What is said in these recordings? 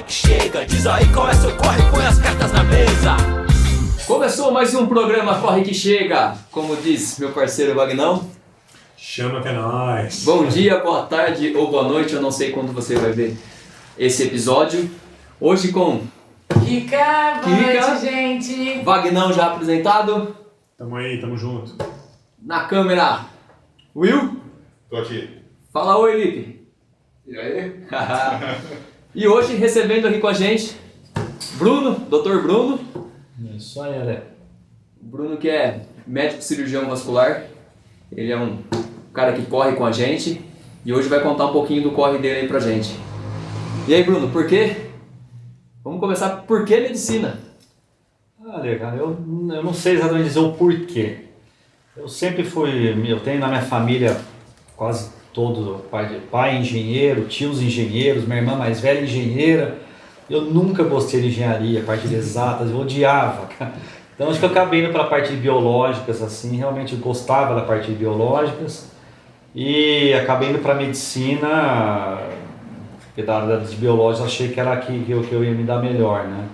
que chega. Diz aí qual é seu corre, põe as cartas na mesa. Começou mais um programa Corre que Chega, como diz meu parceiro Vagnão. Chama que é nóis. Bom dia, boa tarde ou boa noite, eu não sei quando você vai ver esse episódio. Hoje com Kika, boa noite, gente. Vagnão já apresentado. Tamo aí, tamo junto. Na câmera, Will. Tô aqui. Fala oi, Lipe. E aí? E hoje recebendo aqui com a gente Bruno, Dr. Bruno. Isso aí, Ale. Bruno que é médico cirurgião vascular. Ele é um cara que corre com a gente e hoje vai contar um pouquinho do corre dele aí pra gente. E aí, Bruno, por quê? Vamos começar por que medicina? Olha, cara, eu não sei exatamente dizer o porquê. Eu sempre eu tenho na minha família quase todo, pai engenheiro, tios engenheiros, minha irmã mais velha engenheira. Eu nunca gostei de engenharia, parte de exatas, eu odiava, cara. Então acho que eu acabei indo para a parte de biológicas, assim, realmente gostava da parte de biológicas e acabei indo para medicina, porque da área de biológicas achei que era aqui que eu ia me dar melhor, né?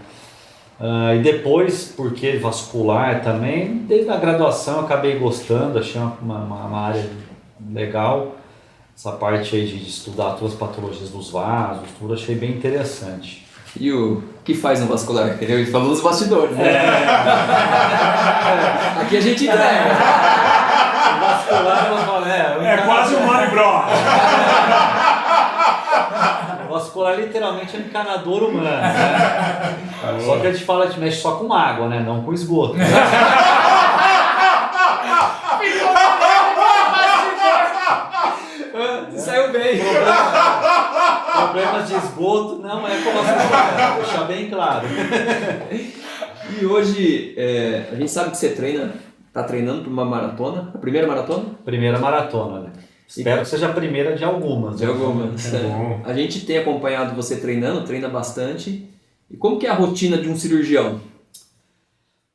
E depois, porque vascular também, desde a graduação eu acabei gostando, achei uma área legal, essa parte aí de estudar todas as patologias dos vasos, tudo, achei bem interessante. E o que faz no vascular? Ele falou nos bastidores, né? Aqui a gente entrega. O vascular, eu falo, Quase um Mario Bros. O vascular literalmente é um encanador humano, né? Só que a gente fala, a gente mexe só com água, né? Não com esgoto. Saiu bem. Problemas de esgoto não é com vascular, vou deixar bem claro. E hoje, a gente sabe que você tá treinando para uma maratona, a primeira maratona? Primeira maratona, né? Espero que seja a primeira de algumas. De algumas. É bom. A gente tem acompanhado você treinando, treina bastante. E como que é a rotina de um cirurgião?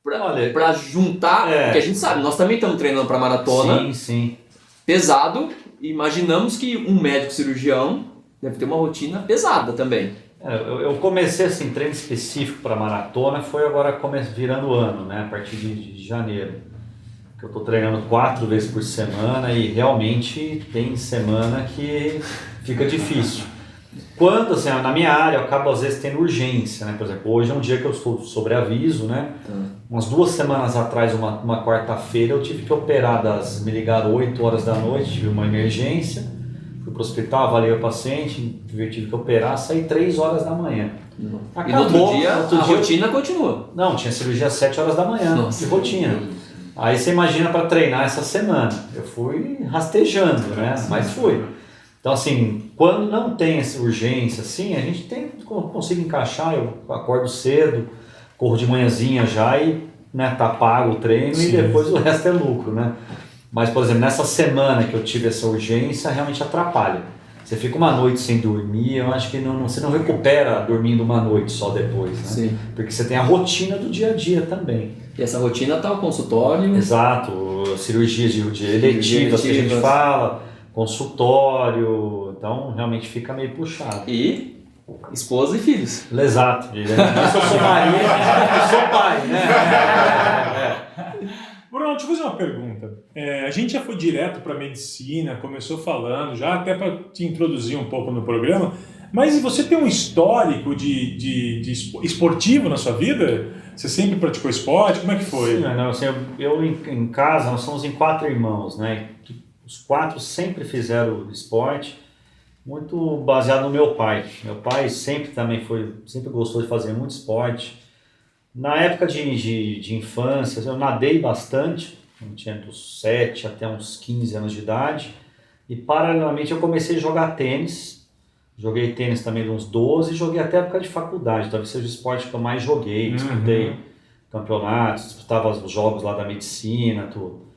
Pra juntar, porque a gente sabe, nós também estamos treinando para maratona. Sim, sim. Pesado. Imaginamos que um médico cirurgião deve ter uma rotina pesada também. Eu comecei assim, treino específico para maratona, foi agora virando o ano, né? A partir de janeiro. Que eu estou treinando 4 vezes por semana e realmente tem semana que fica difícil. Quando, assim, na minha área, eu acabo às vezes tendo urgência, né? Por exemplo, hoje é um dia que eu estou sobre aviso, né? Umas 2 semanas atrás, uma quarta-feira, eu tive que operar me ligaram 8 horas da noite, tive uma emergência, fui para o hospital, avaliei o paciente, tive que operar, saí 3 horas da manhã. E no outro dia, a rotina continua? Não, tinha cirurgia às 7 horas da manhã, de rotina. Aí você imagina para treinar essa semana. Eu fui rastejando, né? Mas fui. Então, assim, quando não tem essa urgência, assim, a gente consigo encaixar, eu acordo cedo, corro de manhãzinha já e, né, tá pago o treino. Sim. E depois o resto é lucro, né? Mas, por exemplo, nessa semana que eu tive essa urgência, realmente atrapalha. Você fica uma noite sem dormir, eu acho que você não recupera dormindo uma noite só depois, né? Sim. Porque você tem a rotina do dia a dia também. E essa rotina tá o consultório? Exato, cirurgias de eletivas que a gente fala, consultório, então realmente fica meio puxado. E esposa e filhos. Exato, eu sou marido, eu sou pai, né? Bruno, deixa eu fazer uma pergunta. A gente já foi direto para medicina, começou falando, já até para te introduzir um pouco no programa, mas você tem um histórico de esportivo na sua vida? Você sempre praticou esporte? Como é que foi? Sim, não, assim, eu em casa, nós somos em 4 irmãos, né? Os 4 sempre fizeram esporte, muito baseado no meu pai. Meu pai sempre gostou de fazer muito esporte. Na época de infância, eu nadei bastante, eu tinha dos 7 até uns 15 anos de idade. E paralelamente eu comecei a jogar tênis. Joguei tênis também de uns 12 e joguei até a época de faculdade. Talvez seja o esporte que eu mais joguei. Disputei campeonatos, disputava os jogos lá da medicina, tudo.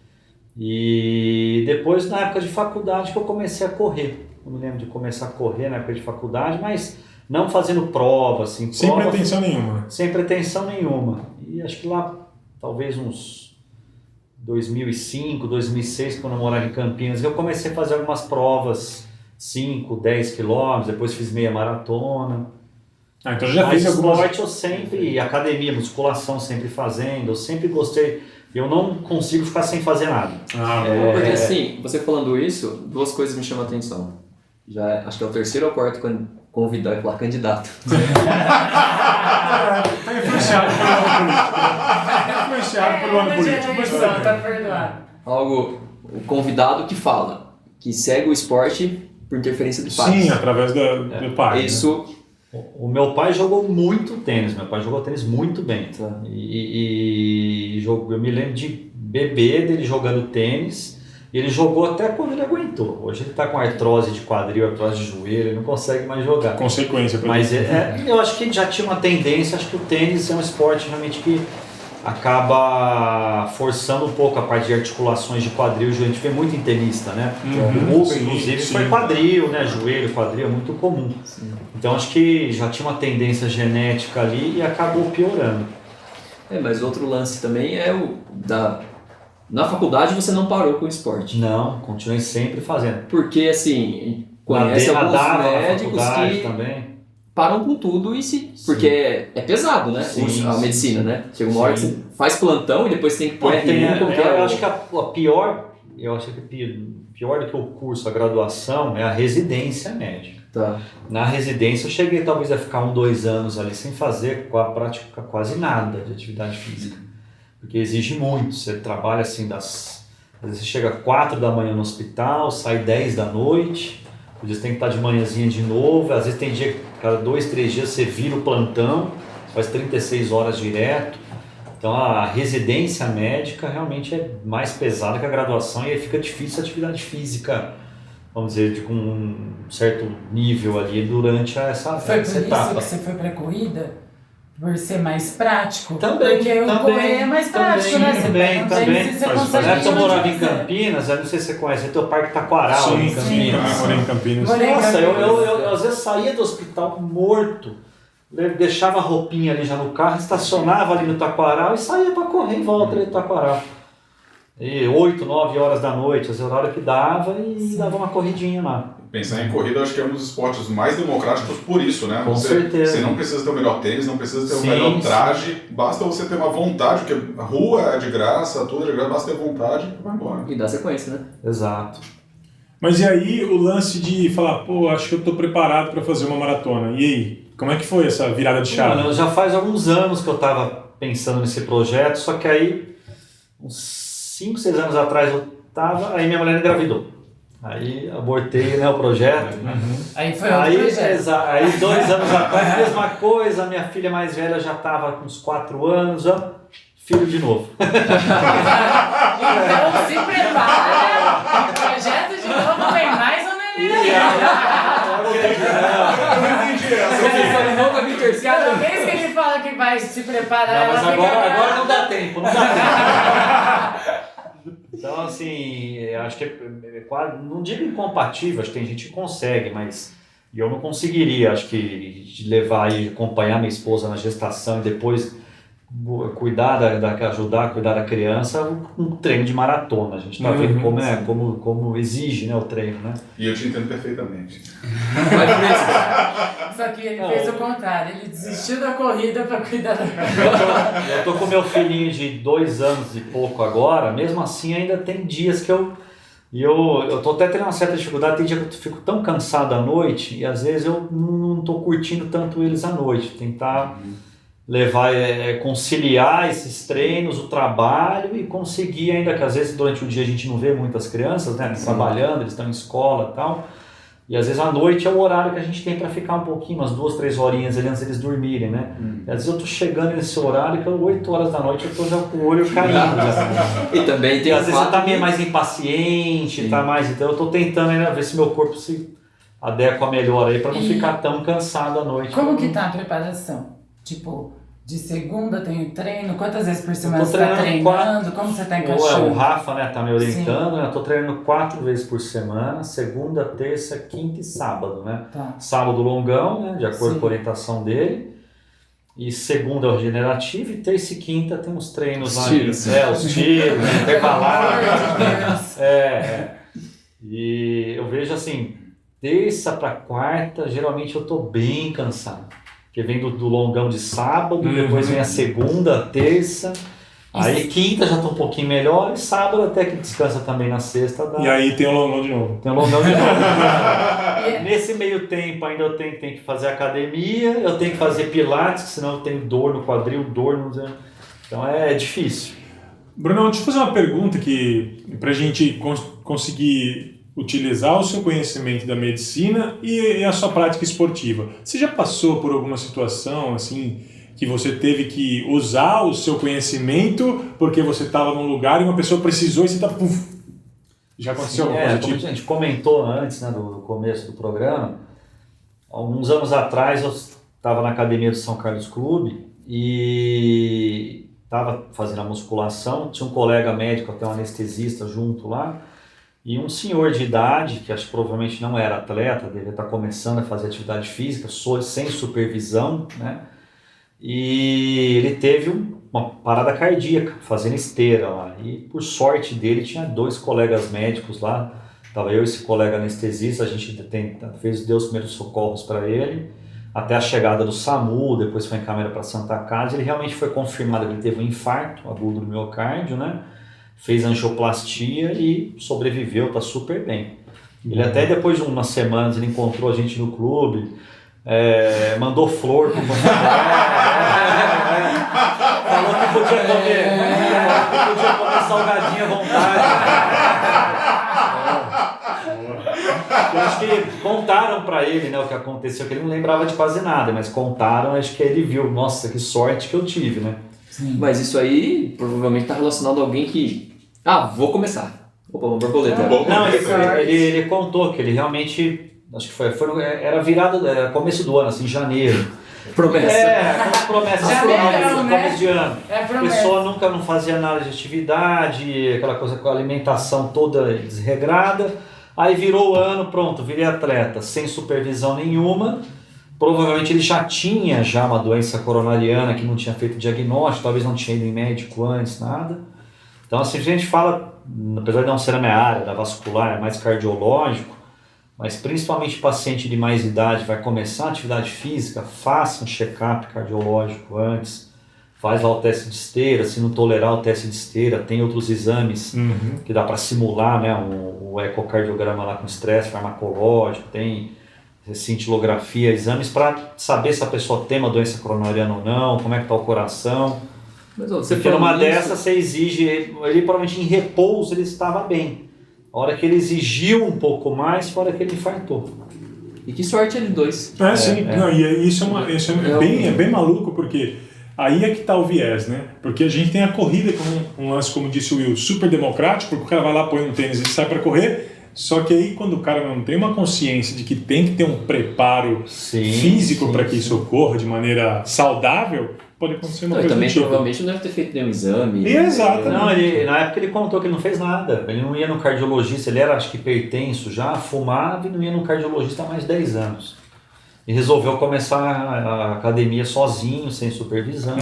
E depois, na época de faculdade, que eu comecei a correr. Eu me lembro de começar a correr na época de faculdade, mas não fazendo prova, assim. Sem pretensão nenhuma. Sem pretensão nenhuma. E acho que lá, talvez uns 2005, 2006, quando eu morava em Campinas, eu comecei a fazer algumas provas, 5, 10 quilômetros, depois fiz meia maratona. Ah, então já Mas fez algumas... esporte eu sempre, academia, musculação sempre fazendo, eu sempre gostei, eu não consigo ficar sem fazer nada. Porque assim, você falando isso, duas coisas me chamam a atenção. Já acho que é o terceiro ou quarto convidado, eu ia falar candidato. Tá influenciado pelo ano político. Tá influenciado pelo ano político. Mas tudo bem. Tá perdoado. O convidado que fala, que segue o esporte por interferência do pai. Sim, através do pai. Isso. Né? O meu pai jogou muito tênis, meu pai jogou tênis muito bem. Tá. E eu me lembro de bebê dele jogando tênis, e ele jogou até quando ele aguentou. Hoje ele está com artrose de quadril, artrose de joelho, ele não consegue mais jogar. Consequência para Mas eu acho que ele já tinha uma tendência, acho que o tênis é um esporte realmente que acaba forçando um pouco a parte de articulações de quadril. A gente vê muito em tenista, né? O Hugo, inclusive, foi quadril, né? Joelho, quadril, é muito comum. Sim. Então acho que já tinha uma tendência genética ali e acabou piorando. Mas outro lance também é na faculdade você não parou com o esporte. Não, continuei sempre fazendo. Porque assim, conhece alguns médicos que também. param com tudo porque é pesado, né? Sim, a medicina, né? Chega uma hora que você faz plantão e depois tem que pôr eu acho que a pior, eu acho que pior do que o curso, a graduação, é a residência médica. Tá. Na residência eu cheguei talvez a ficar 2 anos ali sem fazer prática quase nada de atividade física. Porque exige muito, você trabalha assim às vezes você chega 4 da manhã no hospital, sai 10 da noite, às vezes tem que estar de manhãzinha de novo, às vezes tem dia que cada 2, 3 dias você vira o plantão, faz 36 horas direto. Então a residência médica realmente é mais pesada que a graduação e aí fica difícil a atividade física, vamos dizer, com um certo nível ali durante essa Foi por etapa. isso que você foi pra corrida? Por ser mais prático? Também, porque o correr é mais prático, né? Também. Você consegue Na época eu morava em quiser. Campinas, eu não sei se você conhece, tem o Parque Taquaral em Campinas. Morei em Campinas. Nossa, eu às vezes saía do hospital morto, deixava a roupinha ali já no carro, estacionava ali no Taquaral e saía para correr em volta ali do Taquaral. E 8, 9 horas da noite, às vezes a hora que dava e dava uma corridinha lá. Pensar em corrida, eu acho que é um dos esportes mais democráticos por isso, né? Com certeza. Você não precisa ter o melhor tênis, não precisa ter o Sim, melhor traje, basta você ter uma vontade, porque a rua é de graça, tudo é de graça, basta ter vontade e vai embora. E dá sequência, né? Exato. Mas e aí o lance de falar, pô, acho que eu tô preparado para fazer uma maratona. E aí? Como é que foi essa virada de chave? Mano, já faz alguns anos que eu estava pensando nesse projeto, só que aí, uns 5, 6 anos atrás aí minha mulher engravidou. Aí abortei, né, o projeto. Aí foi outro projeto. Aí 2 anos atrás, mesma coisa, minha filha mais velha já estava com uns 4 anos, filho de novo. Então se prepara, o projeto de novo vem mais ou menos. Eu não entendi essa. Cada vez que ele fala que vai se preparar, Não, mas ela fica agora não dá tempo, não dá tempo. Então, assim, eu acho que é quase, não digo incompatível, acho que tem gente que consegue, mas eu não conseguiria, acho que levar e acompanhar minha esposa na gestação e depois ajudar a cuidar da criança, um treino de maratona. A gente está vendo como exige, né, o treino, né? E eu te entendo perfeitamente. Só que ele fez o contrário, ele desistiu da corrida para cuidar da criança. Eu tô com meu filhinho de 2 anos e pouco agora, mesmo assim ainda tem dias que eu tô até tendo uma certa dificuldade, tem dia que eu fico tão cansado à noite e às vezes eu não tô curtindo tanto eles à noite, tentar levar, conciliar esses treinos, o trabalho e conseguir ainda, que às vezes durante o dia a gente não vê muitas crianças, né, trabalhando, eles estão em escola e tal, e às vezes à noite é o horário que a gente tem para ficar um pouquinho, umas 2, 3 horinhas ali antes deles dormirem, né, e às vezes eu tô chegando nesse horário que 8 horas da noite eu tô já com o olho caindo. E também tem às vezes você tá meio que... mais impaciente, tá mais, então eu tô tentando ainda ver se meu corpo se adequa melhor aí para não ficar tão cansado à noite. Como que tá a preparação? Tipo, de segunda tem o treino, quantas vezes por semana Tô você tá treinando treinando? Como você tá encaixando? O Rafa, né, tá me orientando, né? Eu tô treinando 4 vezes por semana, segunda, terça, quinta e sábado, né? Tá. Sábado longão, né, de acordo Sim. com a orientação dele. E segunda é o regenerativo e terça e quinta tem uns treinos lá. Os tiros, intervalados. E eu vejo assim, terça para quarta, geralmente eu tô bem cansado. que vem do longão de sábado, depois vem a segunda, a terça, aí quinta já tá um pouquinho melhor, e sábado até que descansa também na sexta. E aí tem o longão de novo. Tem o longão de novo. Nesse meio tempo ainda eu tenho que fazer academia, eu tenho que fazer pilates, senão eu tenho dor no quadril, dor no... Então é difícil. Bruno, deixa eu fazer uma pergunta que pra gente conseguir utilizar o seu conhecimento da medicina e a sua prática esportiva. Você já passou por alguma situação assim que você teve que usar o seu conhecimento porque você estava num lugar e uma pessoa precisou e você tá já aconteceu alguma coisa como tipo? a gente comentou antes, né, do começo do programa, alguns anos atrás eu estava na academia do São Carlos Clube e estava fazendo a musculação, tinha um colega médico, até um anestesista junto lá, e um senhor de idade, que acho que provavelmente não era atleta, devia estar começando a fazer atividade física, sem supervisão, né? E ele teve uma parada cardíaca, fazendo esteira lá. E por sorte dele, tinha 2 colegas médicos lá, estava eu e esse colega anestesista, a gente deu os primeiros socorros para ele, até a chegada do SAMU, depois foi em câmera para Santa Casa, ele realmente foi confirmado que ele teve um infarto agudo no miocárdio, né? Fez angioplastia e sobreviveu, está super bem. Ele até depois de umas semanas ele encontrou a gente no clube, mandou flor para falou que podia comer salgadinho à vontade. Eu acho que contaram para ele, né, o que aconteceu, que ele não lembrava de quase nada, mas contaram, acho que ele viu, nossa, que sorte que eu tive, né? Sim. Mas isso aí provavelmente está relacionado a alguém que... vou começar. Opa, uma borboleta. Não, ele contou que ele realmente... Acho que era virada, começo do ano, assim, janeiro. Promessa. Aquelas promessas começo de ano. A pessoa nunca não fazia nada de atividade, aquela coisa com a alimentação toda desregrada. Aí virou o ano, pronto, virei atleta, sem supervisão nenhuma. Provavelmente ele já tinha uma doença coronariana que não tinha feito diagnóstico, talvez não tinha ido em médico antes, nada. Então assim, a gente fala, apesar de não ser a minha área, da vascular, é mais cardiológico, mas principalmente paciente de mais idade vai começar a atividade física, faça um check-up cardiológico antes, faz lá o teste de esteira, se não tolerar o teste de esteira, tem outros exames que dá para simular, né, o ecocardiograma lá com estresse farmacológico, tem cintilografia, exames para saber se a pessoa tem uma doença coronariana ou não, como é que está o coração. Mas, você porque numa dessa você exige, ele provavelmente em repouso ele estava bem. A hora que ele exigiu um pouco mais, foi a hora que ele infartou. E que sorte ele 2. Sim. Não, e isso é bem maluco, porque aí é que está o viés, né? Porque a gente tem a corrida com um lance, como disse o Will, super democrático, porque o cara vai lá, põe um tênis e sai para correr. Só que aí quando o cara não tem uma consciência de que tem que ter um preparo físico para que isso ocorra de maneira saudável, pode acontecer uma coisa também do tipo. Provavelmente não deve ter feito nenhum exame. Exato. Não, na época ele contou que ele não fez nada. Ele não ia no cardiologista, ele era, acho que, hipertenso já, fumava e não ia no cardiologista há mais de 10 anos. E resolveu começar a academia sozinho, sem supervisão.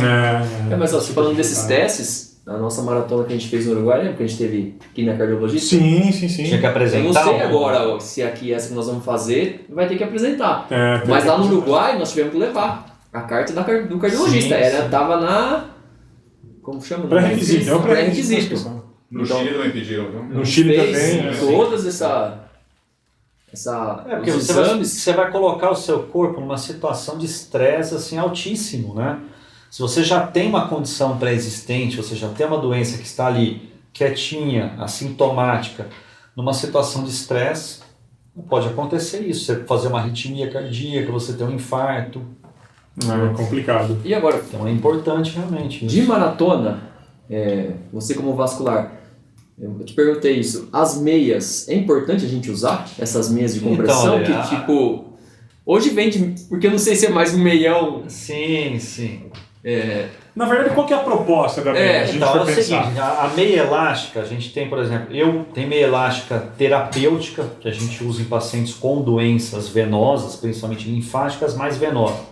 Mas você falando desses testes, a nossa maratona que a gente fez no Uruguai, lembra que a gente teve aqui na cardiologista? Sim. Tinha que apresentar. Eu não sei agora se aqui essa que nós vamos fazer, vai ter que apresentar. Mas lá no Uruguai nós tivemos que levar a carta do cardiologista. Tava na... Como chama? Pré-requisito. É o pré-requisito. No Chile também pediram, viu? No Chile também. Todas porque você vai colocar o seu corpo numa situação de estresse assim, altíssimo, né? Se você já tem uma condição pré-existente, você já tem uma doença que está ali quietinha, assintomática, numa situação de estresse, pode acontecer isso. Você fazer uma arritmia cardíaca, você ter um infarto. É complicado. E agora? Então é importante realmente isso. De maratona, você como vascular, eu te perguntei isso, as meias, é importante a gente usar essas meias de compressão? Então, que tipo, hoje vende, porque eu não sei se é mais um meião. Sim. Na verdade, qual que é a proposta da meia? Então é o seguinte, a meia elástica, a gente tem, por exemplo, tem meia elástica terapêutica, que a gente usa em pacientes com doenças venosas, principalmente linfáticas, mais venosas.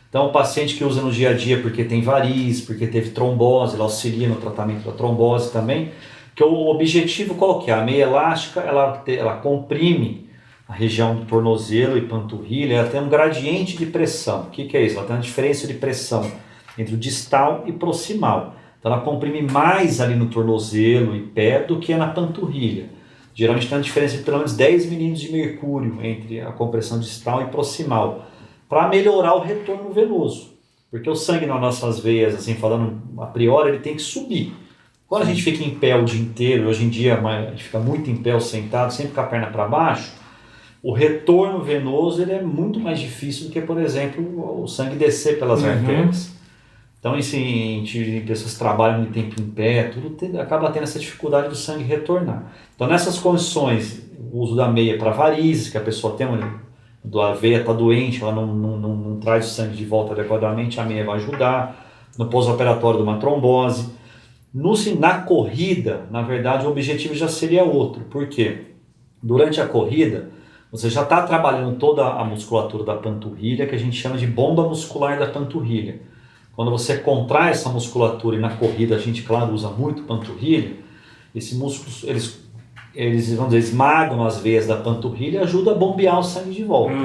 Então o paciente que usa no dia a dia porque tem variz, porque teve trombose, ela auxilia no tratamento da trombose também, que o objetivo qual que é? A meia elástica, ela comprime a região do tornozelo e panturrilha, ela tem um gradiente de pressão. O que é isso? Ela tem uma diferença de pressão entre o distal e proximal. Então ela comprime mais ali no tornozelo e pé do que na panturrilha. Geralmente tem uma diferença de pelo menos 10 milímetros de mercúrio entre a compressão distal e proximal, para melhorar o retorno venoso. Porque o sangue nas nossas veias, assim, falando a priori, ele tem que subir. Quando a gente fica em pé o dia inteiro, hoje em dia a gente fica muito em pé ou sentado, sempre com a perna para baixo, o retorno venoso ele é muito mais difícil do que, por exemplo, o sangue descer pelas artérias. Então, em pessoas que trabalham muito tempo em pé, acaba tendo essa dificuldade do sangue retornar. Então, nessas condições, o uso da meia para varizes, que a pessoa tem a veia está doente, ela não traz o sangue de volta adequadamente, a meia vai ajudar. No pós-operatório de uma trombose. Na corrida, na verdade, o objetivo já seria outro. Por quê? Durante a corrida, você já está trabalhando toda a musculatura da panturrilha, que a gente chama de bomba muscular da panturrilha. Quando você contrai essa musculatura e na corrida a gente, claro, usa muito panturrilha, esses músculos, eles vamos dizer, esmagam as veias da panturrilha e ajudam a bombear o sangue de volta.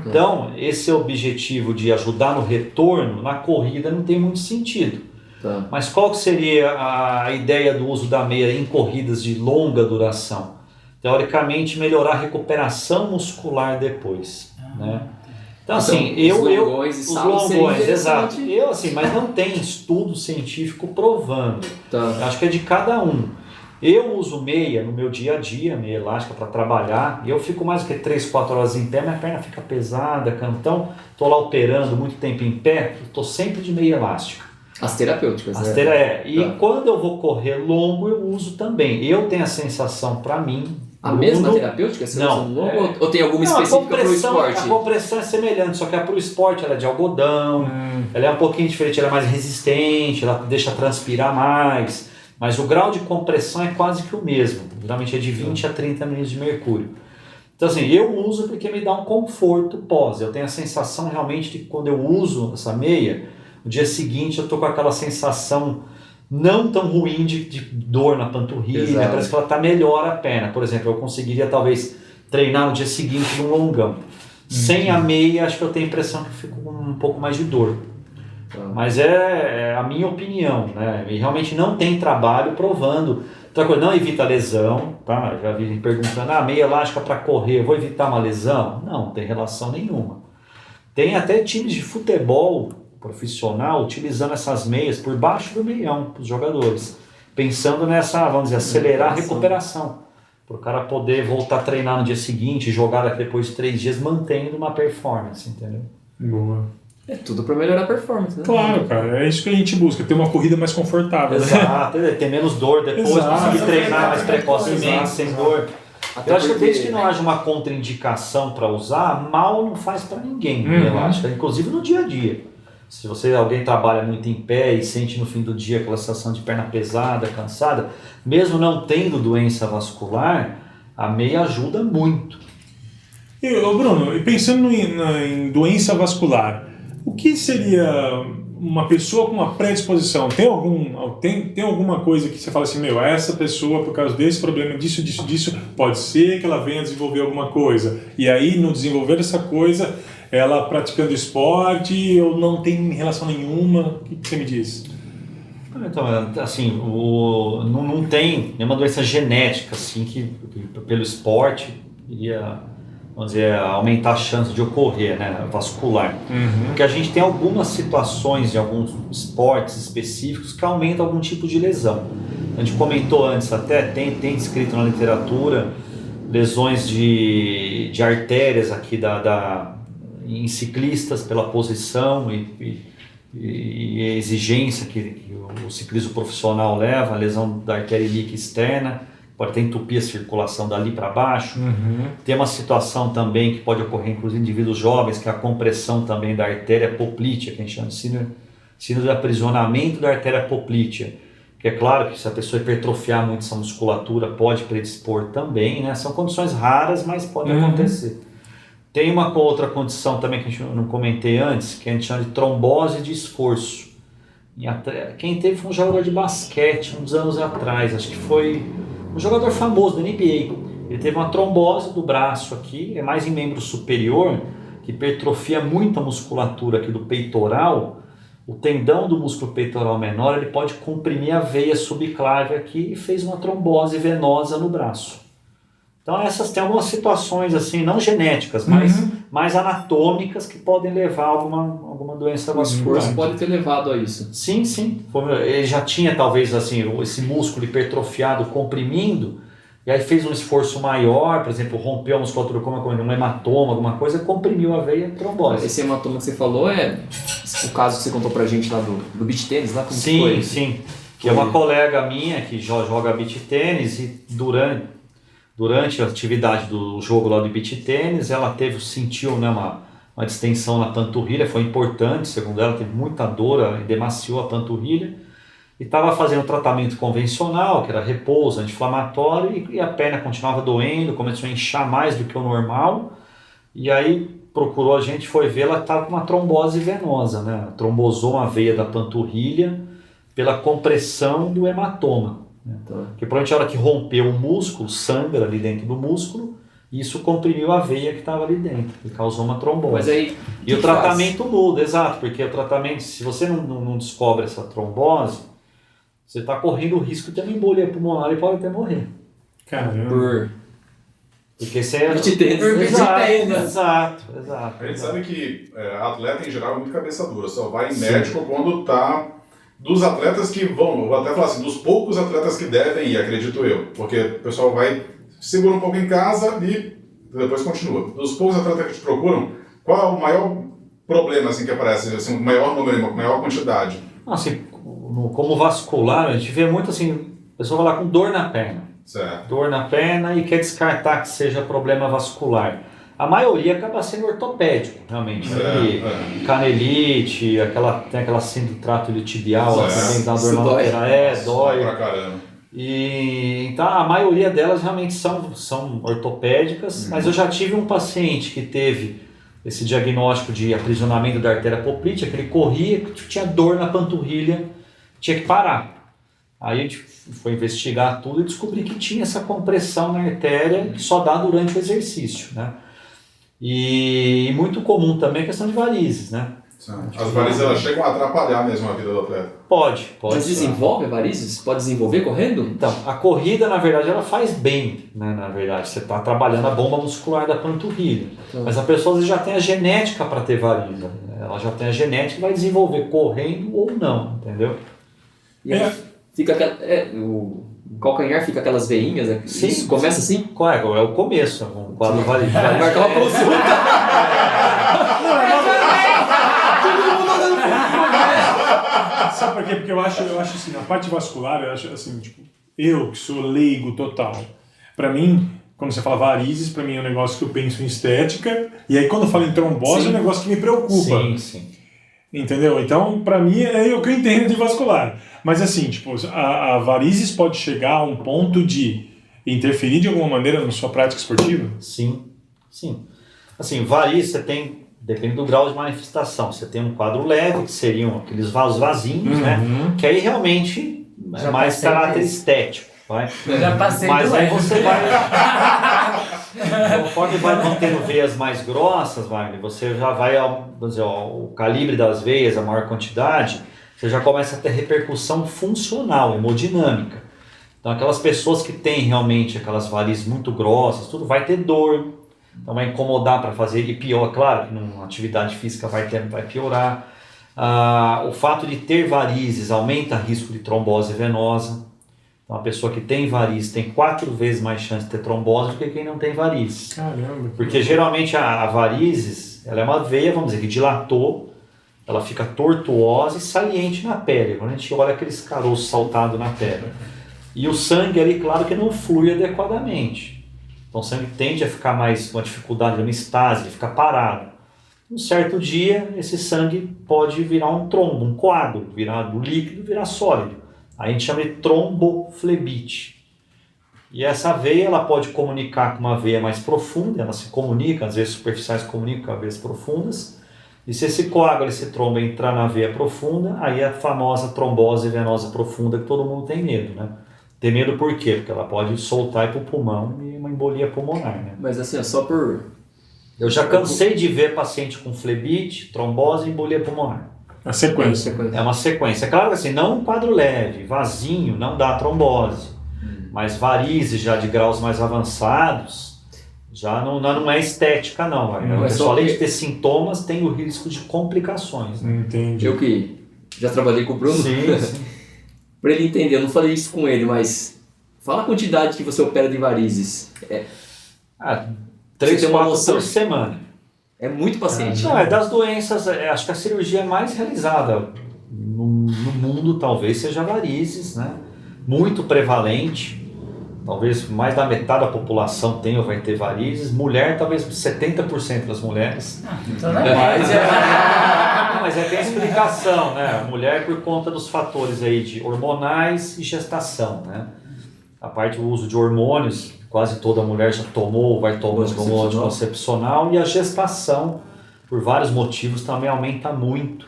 Então, esse objetivo de ajudar no retorno, na corrida não tem muito sentido. Tá. Mas qual que seria a ideia do uso da meia em corridas de longa duração? Teoricamente, melhorar a recuperação muscular depois, né? Então, assim, os longões, exato. Mas não tem estudo científico provando. Tá. Eu acho que é de cada um. Eu uso meia no meu dia a dia, meia elástica para trabalhar, e eu fico mais do que 3, 4 horas em pé, minha perna fica pesada, então estou lá operando muito tempo em pé, estou sempre de meia elástica. As terapêuticas, E quando eu vou correr longo, eu uso também. Eu tenho a sensação, para mim... A mesma terapêutica? Você usa um longo, ou tem alguma específica para o esporte? A compressão é semelhante, só que para o esporte ela é de algodão, ela é um pouquinho diferente, ela é mais resistente, ela deixa transpirar mais, mas o grau de compressão é quase que o mesmo, geralmente é de 20 a 30 milímetros de mercúrio. Então assim, eu uso porque me dá um conforto pós, eu tenho a sensação realmente de que quando eu uso essa meia, no dia seguinte eu estou com aquela sensação não tão ruim de dor na panturrilha. Exato. Parece que ela está melhor a perna. Por exemplo, eu conseguiria talvez treinar no dia seguinte num longão. Sem a meia, acho que eu tenho a impressão que eu fico com um pouco mais de dor. Mas é a minha opinião, né? E realmente não tem trabalho provando. Outra coisa, não evita lesão, tá? Já vi perguntando, meia elástica para correr, eu vou evitar uma lesão? Não tem relação nenhuma. Tem até times de futebol profissional utilizando essas meias por baixo do meião para os jogadores, pensando nessa, vamos dizer, acelerar a recuperação, para o cara poder voltar a treinar no dia seguinte, jogar depois de 3 dias, mantendo uma performance, entendeu? Boa. É tudo para melhorar a performance, né? Claro, cara, é isso que a gente busca, ter uma corrida mais confortável. Exato, né? Ter menos dor depois, conseguir treinar mais precocemente, sem dor. Eu acho que desde que não haja uma contraindicação para usar, mal não faz para ninguém, eu acho, inclusive no dia a dia. Se alguém trabalha muito em pé e sente no fim do dia aquela sensação de perna pesada, cansada, mesmo não tendo doença vascular, a meia ajuda muito. Bruno, e pensando em doença vascular, o que seria uma pessoa com uma predisposição? Tem alguma coisa que você fala assim, essa pessoa, por causa desse problema, disso, pode ser que ela venha desenvolver alguma coisa. E aí, no desenvolver essa coisa, ela praticando esporte ou não tem relação nenhuma? O que você me diz? Então, assim, não tem nenhuma doença genética assim, que pelo esporte iria, vamos dizer, aumentar a chance de ocorrer, né, vascular. Porque a gente tem algumas situações de alguns esportes específicos que aumentam algum tipo de lesão. A gente comentou antes, até tem descrito na literatura lesões de artérias aqui em ciclistas pela posição e a exigência que o ciclismo profissional leva, a lesão da artéria ilíaca externa, pode ter entupir a circulação dali para baixo. Tem uma situação também que pode ocorrer inclusive em indivíduos jovens, que é a compressão também da artéria poplítea, que a gente chama de síndrome de aprisionamento da artéria poplítea, que é claro que se a pessoa hipertrofiar muito essa musculatura pode predispor também, né? São condições raras, mas pode acontecer. Tem uma outra condição também que a gente não comentei antes, que a gente chama de trombose de esforço. Quem teve foi um jogador de basquete uns anos atrás, acho que foi um jogador famoso da NBA. Ele teve uma trombose do braço aqui, é mais em membro superior, que hipertrofia muito a musculatura aqui do peitoral. O tendão do músculo peitoral menor, ele pode comprimir a veia subclave aqui e fez uma trombose venosa no braço. Então essas tem algumas situações assim, não genéticas, mas mais anatômicas que podem levar a alguma doença O esforço vascular. pode ter levado a isso. Sim, sim. Ele já tinha talvez assim, esse músculo hipertrofiado comprimindo, e aí fez um esforço maior, por exemplo, rompeu a musculatura como um hematoma, alguma coisa, comprimiu a veia e trombose. Esse hematoma que você falou é o caso que você contou pra gente lá do beach tênis, lá como que Sim, foi? sim. Que é uma colega minha que joga beach tênis e durante a atividade do jogo lá do beach tênis, ela sentiu, né, uma distensão na panturrilha, foi importante, segundo ela, teve muita dor, ela demaciou a panturrilha. E estava fazendo tratamento convencional, que era repouso, anti-inflamatório, e a perna continuava doendo, começou a inchar mais do que o normal. E aí procurou a gente, foi ver, ela estava com uma trombose venosa, né? Trombosou uma veia da panturrilha pela compressão do hematoma. Né? Porque provavelmente a hora que rompeu o músculo, sangra ali dentro do músculo, e isso comprimiu a veia que estava ali dentro, e causou uma trombose. Mas aí, e o tratamento muda, exato, porque o tratamento, se você não descobre essa trombose, você está correndo o risco de ter uma embolia pulmonar e pode até morrer. Caramba. Porque você é... beach tênis. Exato. A gente sabe que atleta em geral é muito cabeça dura, só vai em médico quando tá... Dos atletas que vão, vou até falar assim, dos poucos atletas que devem ir, acredito eu. Porque o pessoal vai, segura um pouco em casa e depois continua. Dos poucos atletas que te procuram, qual é o maior problema assim, que aparece, assim, o maior número, a maior quantidade? Assim, como vascular, a gente vê muito assim, a pessoa vai lá com dor na perna. Certo. Dor na perna e quer descartar que seja problema vascular. A maioria acaba sendo ortopédico, realmente. Canelite, tem aquela síndrome do trato iliotibial, também dá dor na lateral, dói. Pra caramba. E, então a maioria delas realmente são ortopédicas, mas eu já tive um paciente que teve esse diagnóstico de aprisionamento da artéria poplítea, que ele corria, tinha dor na panturrilha, tinha que parar. Aí a gente foi investigar tudo e descobri que tinha essa compressão na artéria que só dá durante o exercício, né? E muito comum também a questão de varizes, né? As varizes elas chegam a atrapalhar mesmo a vida do atleta. Pode. Mas desenvolve varizes? Pode desenvolver correndo? Então, a corrida, na verdade, ela faz bem, né? Na verdade, você está trabalhando a bomba muscular da panturrilha. Mas a pessoa às vezes, já tem a genética para ter varize. Ela já tem a genética e vai desenvolver correndo ou não, entendeu? E aí fica o calcanhar fica aquelas veinhas, né? Sim, isso começa assim? É o começo, um quadro varize. Marcar uma consulta. Sabe por quê? Porque eu acho assim, na parte vascular, eu acho assim, tipo, eu que sou leigo total, pra mim, quando você fala varizes, pra mim é um negócio que eu penso em estética, e aí quando eu falo em trombose é um negócio que me preocupa. Sim. Entendeu? Então, pra mim, é o que eu entendo de vascular. Mas assim, tipo, a varizes pode chegar a um ponto de interferir de alguma maneira na sua prática esportiva? Sim. Assim, varizes você tem, depende do grau de manifestação. Você tem um quadro leve, que seriam aqueles vasinhos, né? Que aí realmente é mais caráter estético. Vai. Eu já passei Mas do aí leve. você vai... Conforme vai mantendo veias mais grossas, você já vai, vamos dizer, o calibre das veias, a maior quantidade, você já começa a ter repercussão funcional, hemodinâmica. Então aquelas pessoas que têm realmente aquelas varizes muito grossas, tudo vai ter dor, então vai incomodar para fazer, e pior, claro, que numa atividade física vai piorar. O fato de ter varizes aumenta o risco de trombose venosa. Então, a pessoa que tem varizes tem 4 vezes mais chance de ter trombose do que quem não tem varizes. Caramba. Porque geralmente a varizes, ela é uma veia, vamos dizer, que dilatou, ela fica tortuosa e saliente na pele. Quando a gente olha aqueles caroços saltados na pele. E o sangue ali, claro que não flui adequadamente. Então o sangue tende a ficar mais com a dificuldade, uma estase, de ficar parado. Um certo dia, esse sangue pode virar um trombo, um coágulo, virar do líquido, virar sólido. Aí a gente chama de tromboflebite. E essa veia ela pode comunicar com uma veia mais profunda, ela se comunica, às vezes superficiais comunicam com veias profundas. E se esse coágulo, esse trombo entrar na veia profunda, aí é a famosa trombose venosa profunda que todo mundo tem medo, né? Tem medo por quê? Porque ela pode soltar e ir para o pulmão e uma embolia pulmonar, né? Mas assim, ó, só por... Eu já cansei de ver paciente com flebite, trombose e embolia pulmonar. A sequência. É uma sequência. Claro que assim, não um quadro leve, vasinho não dá trombose, mas varizes já de graus mais avançados, já não é estética não. O pessoal, além de ter sintomas, tem o risco de complicações. Né? Entendi. Eu que já trabalhei com o Bruno, Sim. para ele entender, eu não falei isso com ele, mas fala a quantidade que você opera de varizes. 3, tem uma 4 noção. por semana. É muito paciente. Não, é das doenças, acho que a cirurgia mais realizada no mundo talvez seja varizes, né? Muito prevalente, talvez mais da metade da população tem ou vai ter varizes. Mulher, talvez 70% das mulheres. Então não é média. Mas tem explicação, né? A mulher por conta dos fatores aí de hormonais e gestação, né? A parte do uso de hormônios, quase toda mulher já tomou ou vai tomar hormônio anticoncepcional, e a gestação, por vários motivos, também aumenta muito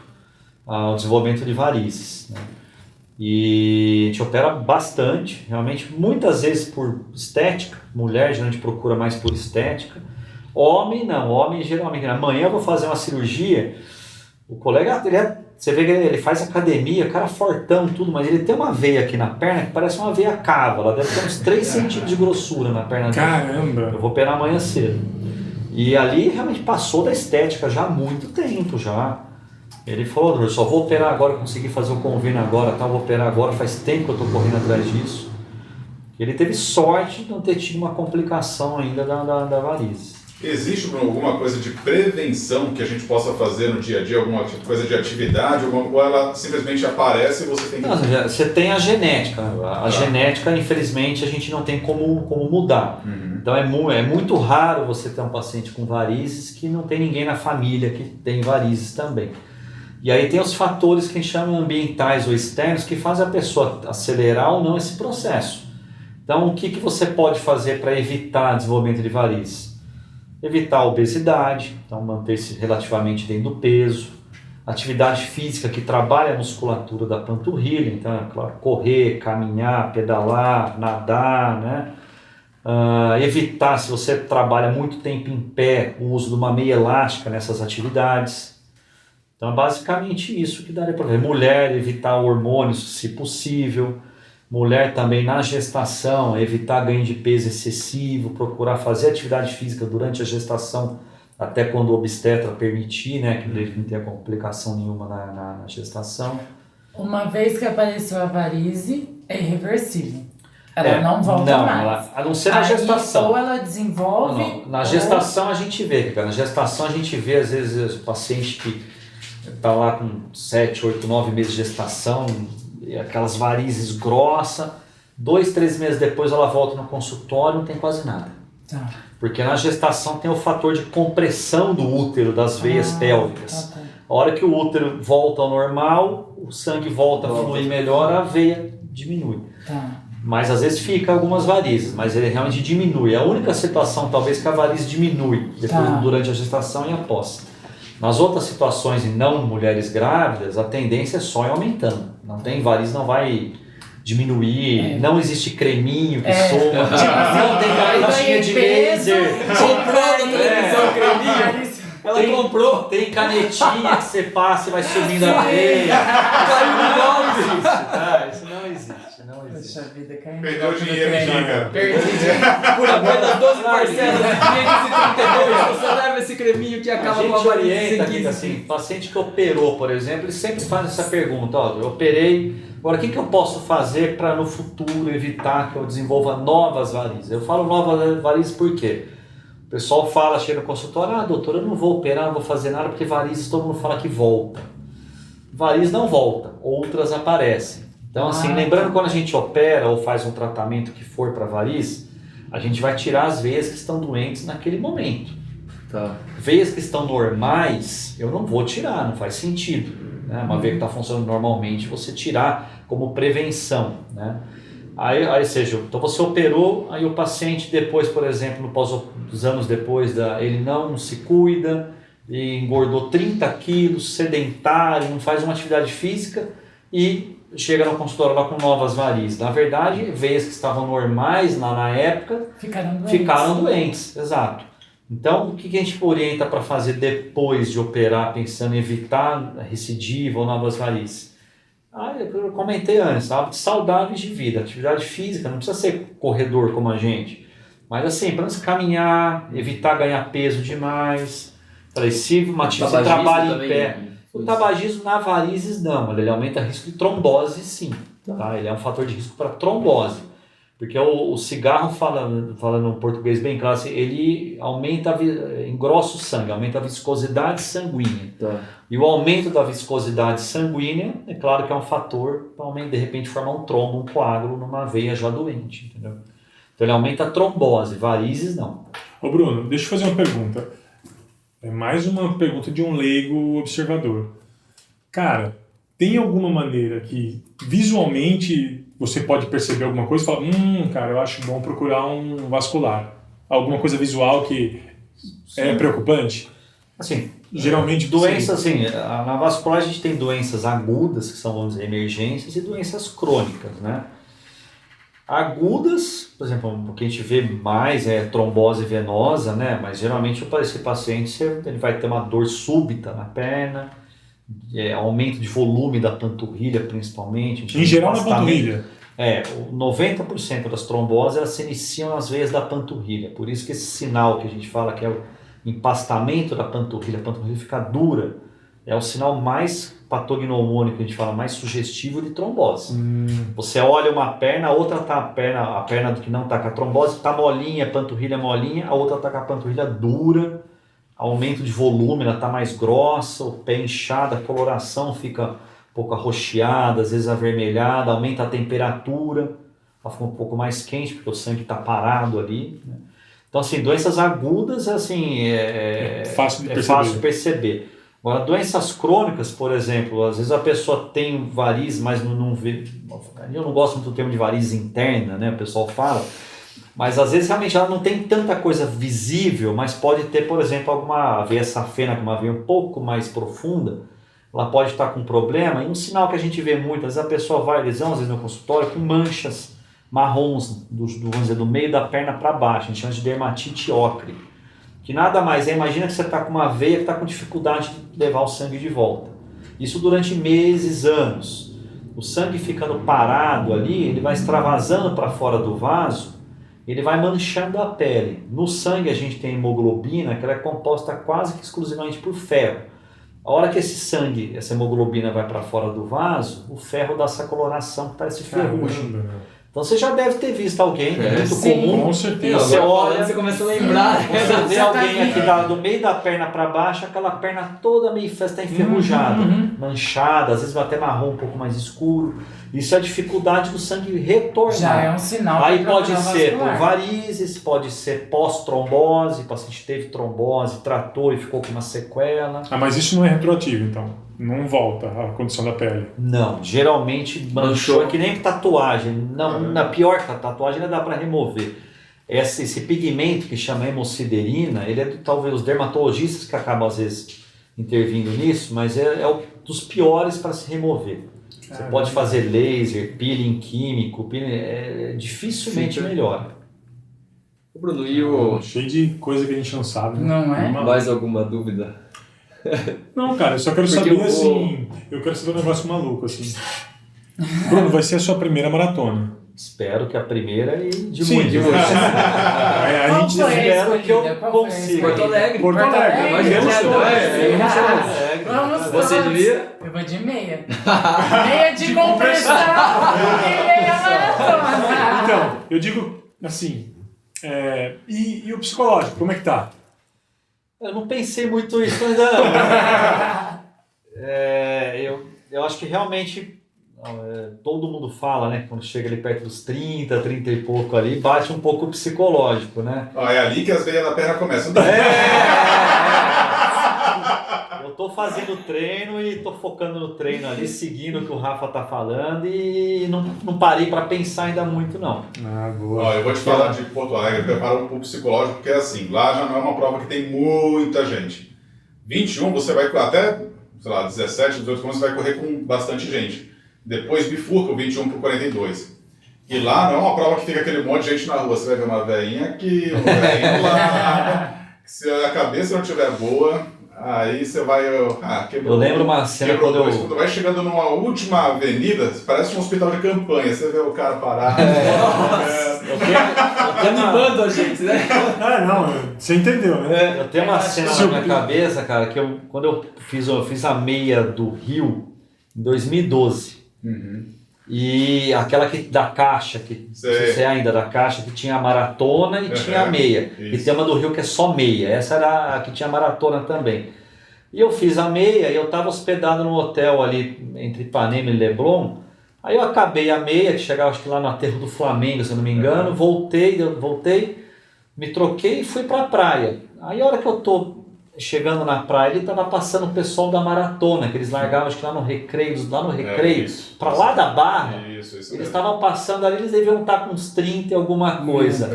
o desenvolvimento de varizes, né? E a gente opera bastante, realmente, muitas vezes por estética. Mulher geralmente procura mais por estética. Homem não, homem geralmente. Amanhã eu vou fazer uma cirurgia, o colega, você vê que ele faz academia, o cara fortão, tudo, mas ele tem uma veia aqui na perna que parece uma veia cava, ela deve ter uns 3 centímetros de grossura na perna dele. Caramba! Eu vou operar amanhã cedo. E ali realmente passou da estética já há muito tempo já. Ele falou, eu só vou operar agora, consegui fazer o convênio agora, tá? Vou operar agora, faz tempo que eu estou correndo atrás disso. Ele teve sorte de não ter tido uma complicação ainda da varize. Existe, Bruno, alguma coisa de prevenção que a gente possa fazer no dia a dia, alguma coisa de atividade, ou ela simplesmente aparece e você tem que... Não, você tem a genética. A genética, infelizmente, a gente não tem como mudar. Então é muito raro você ter um paciente com varizes que não tem ninguém na família que tem varizes também. E aí tem os fatores que a gente chama ambientais ou externos que fazem a pessoa acelerar ou não esse processo. Então o que você pode fazer para evitar o desenvolvimento de varizes? Evitar a obesidade, então manter-se relativamente dentro do peso. Atividade física que trabalha a musculatura da panturrilha, então é claro, correr, caminhar, pedalar, nadar, né? Evitar, se você trabalha muito tempo em pé, o uso de uma meia elástica nessas atividades. Então é basicamente isso que daria para ver. Mulher, evitar hormônios se possível. Mulher também na gestação, evitar ganho de peso excessivo, procurar fazer atividade física durante a gestação, até quando o obstetra permitir, né, que não tenha complicação nenhuma na gestação. Uma vez que apareceu a varize, é irreversível. Ela não volta mais. A não ser na gestação. Ou ela desenvolve... Não. Na gestação a gente vê, cara. Na gestação a gente vê, às vezes, o paciente que está lá com 7, 8, 9 meses de gestação, aquelas varizes grossas, 2, 3 meses depois ela volta no consultório, não tem quase nada. Tá. Porque na gestação tem o fator de compressão do útero, das veias pélvicas. Tá. A hora que o útero volta ao normal, o sangue volta a fluir melhor, a veia diminui. Tá. Mas às vezes fica algumas varizes, mas ele realmente diminui. A única situação talvez que a varize diminui depois, durante a gestação e após. Nas outras situações em não mulheres grávidas, a tendência é só ir aumentando. Não tem varize, não vai diminuir, não existe creminho que soma, não tem canetinha de laser. Comprou na televisão creminho. Ela comprou. Tem canetinha que você passa e vai subindo a veia. Caiu no golpe. Isso não existe. Poxa vida, caiu. Perdeu dinheiro em dica. Por apenas 12 parcelas de 532, você leva esse creminho que acaba com a varize. Assim, paciente que operou, por exemplo, ele sempre faz essa pergunta, eu operei, agora o que eu posso fazer para no futuro evitar que eu desenvolva novas varizes? Eu falo novas varizes por quê? O pessoal fala, chega no consultório, doutor, eu não vou operar, não vou fazer nada, porque varizes todo mundo fala que volta. Varizes não volta, outras aparecem. Então, assim, lembrando quando a gente opera ou faz um tratamento que for para variz, a gente vai tirar as veias que estão doentes naquele momento. Tá. Veias que estão normais, eu não vou tirar, não faz sentido. Né? Uma veia que está funcionando normalmente, você tirar como prevenção. Né? Aí, seja, então você operou, aí o paciente depois, por exemplo, uns anos depois, ele não se cuida, e engordou 30 quilos, sedentário, não faz uma atividade física e chega no consultório lá com novas varizes. Na verdade, veias que estavam normais lá na época ficaram doentes, exato. Então, o que a gente orienta para fazer depois de operar, pensando em evitar recidiva ou novas varizes? Eu comentei antes, hábitos saudáveis de vida, atividade física, não precisa ser corredor como a gente, mas assim, para nos caminhar, evitar ganhar peso demais. Falei, se você trabalha em pé, o tabagismo na varizes não, ele aumenta o risco de trombose sim, tá? Ele é um fator de risco para trombose, porque o cigarro, falando em português bem claro, ele engrossa o sangue, aumenta a viscosidade sanguínea. Tá. E o aumento da viscosidade sanguínea, é claro que é um fator para de repente formar um trombo, um coágulo numa veia já doente, entendeu? Então ele aumenta a trombose, varizes não. Ô Bruno, deixa eu fazer uma pergunta. É mais uma pergunta de um leigo observador. Cara, tem alguma maneira que visualmente você pode perceber alguma coisa e falar, cara, eu acho bom procurar um vascular? Alguma coisa visual que é preocupante? Assim, geralmente doenças, assim, na vascular a gente tem doenças agudas, que são, vamos dizer, emergências, e doenças crônicas, né? Agudas, por exemplo, o que a gente vê mais é trombose venosa, né? Mas geralmente esse paciente ele vai ter uma dor súbita na perna, aumento de volume da panturrilha principalmente. Em geral na panturrilha? 90% das tromboses elas se iniciam nas veias da panturrilha, por isso que esse sinal que a gente fala que é o empastamento da panturrilha, a panturrilha fica dura, é o sinal mais patognomônico, que a gente fala, mais sugestivo de trombose. Você olha uma perna, a outra tá a perna do que não está com a trombose, está molinha, a panturrilha molinha, a outra está com a panturrilha dura, aumento de volume, ela está mais grossa, o pé inchado, a coloração fica um pouco arroxeada, às vezes avermelhada, aumenta a temperatura, ela fica um pouco mais quente, porque o sangue está parado ali, né? Então, assim, doenças agudas, assim, é fácil de perceber. Agora, doenças crônicas, por exemplo, às vezes a pessoa tem variz, mas não vê. Eu não gosto muito do termo de variz interna, né? O pessoal fala, mas às vezes realmente ela não tem tanta coisa visível, mas pode ter, por exemplo, alguma veia safena, que é uma veia um pouco mais profunda, ela pode estar com problema, e um sinal que a gente vê muito, às vezes a pessoa vai lesão, às vezes no consultório, com manchas marrons, vamos dizer, do meio da perna para baixo, a gente chama de dermatite ocre, que nada mais é, imagina que você está com uma veia que está com dificuldade de levar o sangue de volta. Isso durante meses, anos. O sangue ficando parado ali, ele vai extravasando para fora do vaso, ele vai manchando a pele. No sangue a gente tem hemoglobina, que ela é composta quase que exclusivamente por ferro. A hora que esse sangue, essa hemoglobina vai para fora do vaso, o ferro dá essa coloração que parece ferrugem. Então você já deve ter visto alguém, é muito comum. Com certeza. Você olha, você começa a lembrar. Você vê alguém aqui do meio da perna para baixo, aquela perna toda meio está enferrujada, manchada, às vezes vai até marrom um pouco mais escuro. Isso é a dificuldade do sangue retornar. Já é um sinal. Aí pode ser por varizes, pode ser pós-trombose, o paciente teve trombose, tratou e ficou com uma sequela. Mas isso não é retroativo, então? Não volta a condição da pele? Não, geralmente manchou, é que nem tatuagem. Na pior tatuagem ainda dá para remover. Esse pigmento que chama hemosiderina, ele é talvez os dermatologistas que acabam às vezes intervindo nisso, mas é um dos piores para se remover. Você pode fazer laser, peeling químico, dificilmente melhora. Bruno, e o... Cheio de coisa que a gente não sabe. Né? Não é? Mais alguma dúvida? Não, cara, eu só quero saber assim. Eu quero saber um negócio maluco, assim. Bruno, vai ser a sua primeira maratona. Espero que a primeira e de Sim, muito. de muito. A gente espera que eu consiga. Porto Alegre. Porto Alegre. Vamos Você todos. devia? Eu vou de meia. Meia de compressão e meia maratona. Então, eu digo assim. E o psicológico, como é que tá? Eu não pensei muito isso ainda não. Eu acho que realmente todo mundo fala, né? Quando chega ali perto dos 30, 30 e pouco ali, bate um pouco o psicológico, né? É ali que as veias da perna começam. Eu tô fazendo treino e tô focando no treino ali, seguindo o que o Rafa tá falando e não parei para pensar ainda muito não. Boa. Eu vou te falar de Porto Alegre, prepara um pouco psicológico, porque assim, lá já não é uma prova que tem muita gente. 21 você vai até, sei lá, 17, 18 você vai correr com bastante gente. depois bifurca o 21 pro 42. E lá não é uma prova que fica aquele monte de gente na rua. Você vai ver uma velhinha aqui, um velhinho lá. Se a cabeça não estiver boa, aí você vai... quebrou. Eu lembro uma cena Quando vai chegando numa última avenida, parece um hospital de campanha. Você vê o cara parar. Animando a gente, né? Não, você entendeu, né? Eu tenho uma cena na minha cabeça, cara, que quando eu fiz a meia do Rio em 2012. E aquela da Caixa, que você ainda da Caixa, que tinha a maratona e tinha a meia. Isso. E tem uma do Rio que é só meia. Essa era a que tinha maratona também. E eu fiz a meia e eu estava hospedado num hotel ali entre Ipanema e Leblon. Aí eu acabei a meia, que chegava acho que lá no aterro do Flamengo, se eu não me engano. Voltei, me troquei e fui para a praia. Aí a hora que eu tô chegando na praia, ele estava passando o pessoal da maratona, que eles largavam acho que lá no Recreio, para lá da Barra, eles estavam passando ali, eles deviam estar com uns 30 e alguma coisa.